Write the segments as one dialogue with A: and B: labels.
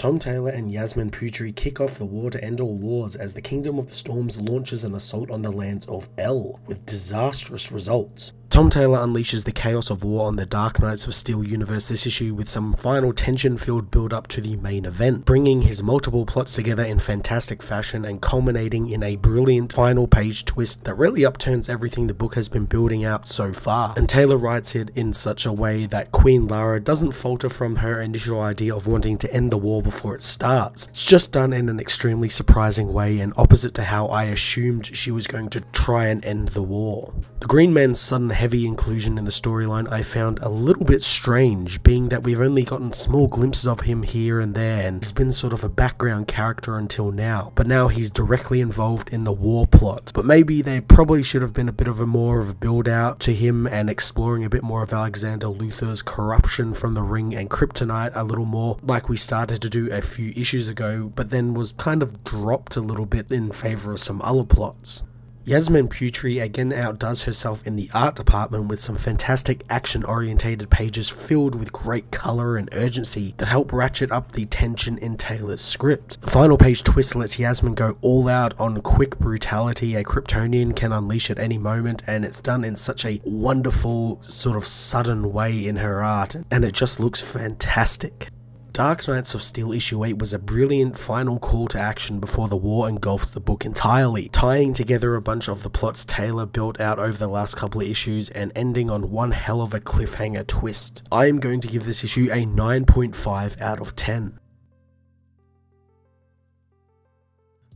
A: Tom Taylor and Yasmin Putri kick off the war to end all wars as the Kingdom of the Storms launches an assault on the lands of El, with disastrous results. Tom Taylor unleashes the chaos of war on the Dark Knights of Steel universe this issue with some final tension-filled build-up to the main event, bringing his multiple plots together in fantastic fashion and culminating in a brilliant final page twist that really upturns everything the book has been building out so far. And Taylor writes it in such a way that Queen Lara doesn't falter from her initial idea of wanting to end the war before it starts. It's just done in an extremely surprising way and opposite to how I assumed she was going to try and end the war. The Green Man's sudden heavy inclusion in the storyline I found a little bit strange, being that we've only gotten small glimpses of him here and there, and he's been sort of a background character until now, but now he's directly involved in the war plot. But maybe there probably should have been a bit of a more of a build out to him and exploring a bit more of Alexander Luthor's corruption from the Ring and Kryptonite a little more, like we started to do a few issues ago, but then was kind of dropped a little bit in favour of some other plots. Yasmin Putri again outdoes herself in the art department with some fantastic action-orientated pages filled with great colour and urgency that help ratchet up the tension in Taylor's script. The final page twist lets Yasmin go all out on quick brutality a Kryptonian can unleash at any moment, and it's done in such a wonderful, sort of sudden way in her art, and it just looks fantastic. Dark Knights of Steel issue 8 was a brilliant final call to action before the war engulfed the book entirely, tying together a bunch of the plots Taylor built out over the last couple of issues and ending on one hell of a cliffhanger twist. I am going to give this issue a 9.5 out of 10.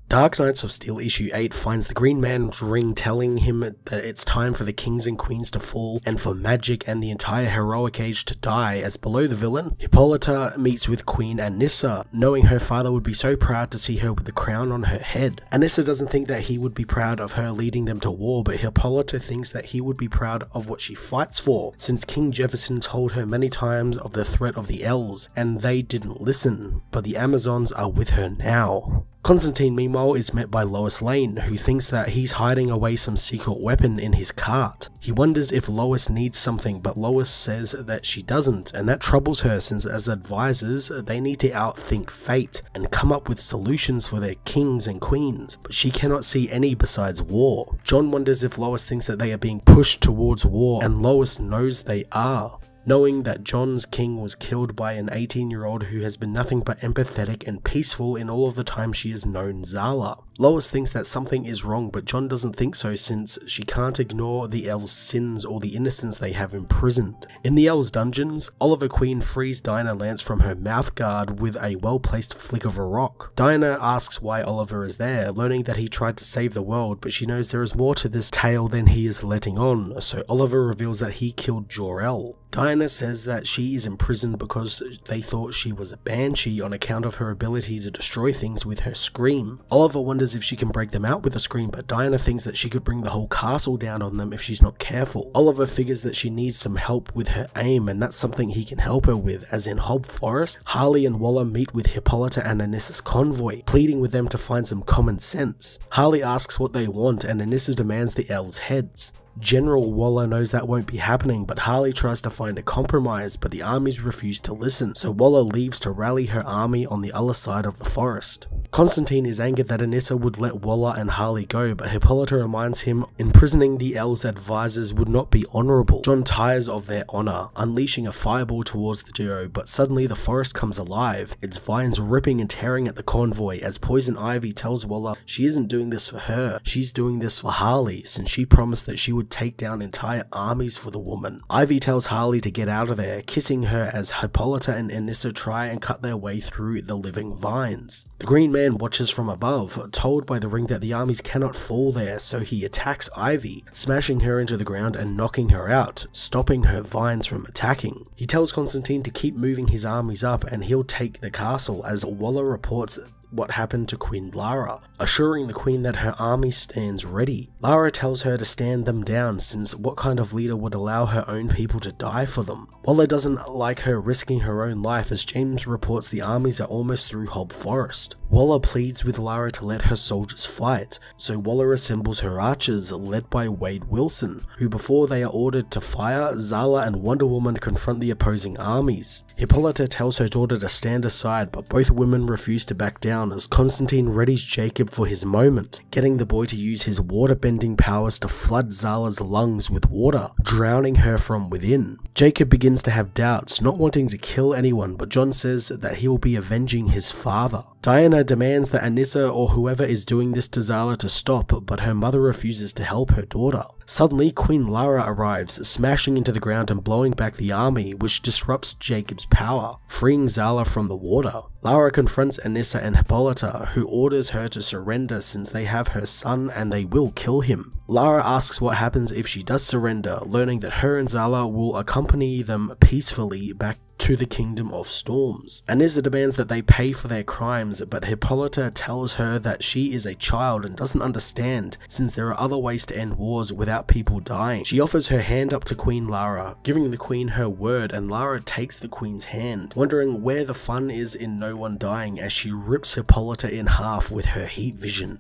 A: Dark Knights of Steel issue 8 finds the Green Man's ring telling him that it's time for the kings and queens to fall and for magic and the entire heroic age to die, as below the villain, Hippolyta meets with Queen Anissa, knowing her father would be so proud to see her with the crown on her head. Anissa doesn't think that he would be proud of her leading them to war, but Hippolyta thinks that he would be proud of what she fights for, since King Jefferson told her many times of the threat of the elves, and they didn't listen, but the Amazons are with her now. Constantine, meanwhile, is met by Lois Lane, who thinks that he's hiding away some secret weapon in his cart. He wonders if Lois needs something, but Lois says that she doesn't, and that troubles her since as advisors, they need to outthink fate and come up with solutions for their kings and queens, but she cannot see any besides war. John wonders if Lois thinks that they are being pushed towards war, and Lois knows they are, knowing that John's king was killed by an 18-year-old who has been nothing but empathetic and peaceful in all of the time she has known Zala. Lois thinks that something is wrong, but John doesn't think so since she can't ignore the elves' sins or the innocence they have imprisoned. In the elves' dungeons, Oliver Queen frees Dinah Lance from her mouth guard with a well-placed flick of a rock. Dinah asks why Oliver is there, learning that he tried to save the world, but she knows there is more to this tale than he is letting on, so Oliver reveals that he killed Jor-El. Dinah says that she is imprisoned because they thought she was a banshee on account of her ability to destroy things with her scream. Oliver wonders if she can break them out with a scream, but Dinah thinks that she could bring the whole castle down on them if she's not careful. Oliver figures that she needs some help with her aim, and that's something he can help her with, as in Hob Forest, Harley and Waller meet with Hippolyta and Anissa's convoy, pleading with them to find some common sense. Harley asks what they want, and Anissa demands the elves' heads. General Waller knows that won't be happening, but Harley tries to find a compromise, but the armies refuse to listen, so Waller leaves to rally her army on the other side of the forest. Constantine is angered that Anissa would let Waller and Harley go, but Hippolyta reminds him imprisoning the elves' advisors would not be honourable. John tires of their honour, unleashing a fireball towards the duo, but suddenly the forest comes alive, its vines ripping and tearing at the convoy as Poison Ivy tells Waller she isn't doing this for her, she's doing this for Harley, since she promised that she would take down entire armies for the woman. Ivy tells Harley to get out of there, kissing her as Hippolyta and Anissa try and cut their way through the living vines. The Green Man watches from above, told by the ring that the armies cannot fall there, so he attacks Ivy, smashing her into the ground and knocking her out, stopping her vines from attacking. He tells Constantine to keep moving his armies up and he'll take the castle, as Waller reports what happened to Queen Lara, assuring the queen that her army stands ready. Lara tells her to stand them down, since what kind of leader would allow her own people to die for them? Waller doesn't like her risking her own life, as James reports the armies are almost through Hob Forest. Waller pleads with Lara to let her soldiers fight, so Waller assembles her archers, led by Wade Wilson, who before they are ordered to fire, Zala and Wonder Woman confront the opposing armies. Hippolyta tells her daughter to stand aside, but both women refuse to back down as Constantine readies Jacob for his moment, getting the boy to use his water-bending powers to flood Zala's lungs with water, drowning her from within. Jacob begins to have doubts, not wanting to kill anyone, but John says that he will be avenging his father. Diana demands that Anissa or whoever is doing this to Zala to stop, but her mother refuses to help her daughter. Suddenly, Queen Lara arrives, smashing into the ground and blowing back the army, which disrupts Jacob's power, freeing Zala from the water. Lara confronts Anissa and Hippolyta, who orders her to surrender since they have her son and they will kill him. Lara asks what happens if she does surrender, learning that her and Zala will accompany them peacefully back to the Kingdom of Storms. Anissa demands that they pay for their crimes, but Hippolyta tells her that she is a child and doesn't understand, since there are other ways to end wars without people dying. She offers her hand up to Queen Lara, giving the queen her word, and Lara takes the queen's hand, wondering where the fun is in no one dying as she rips Hippolyta in half with her heat vision.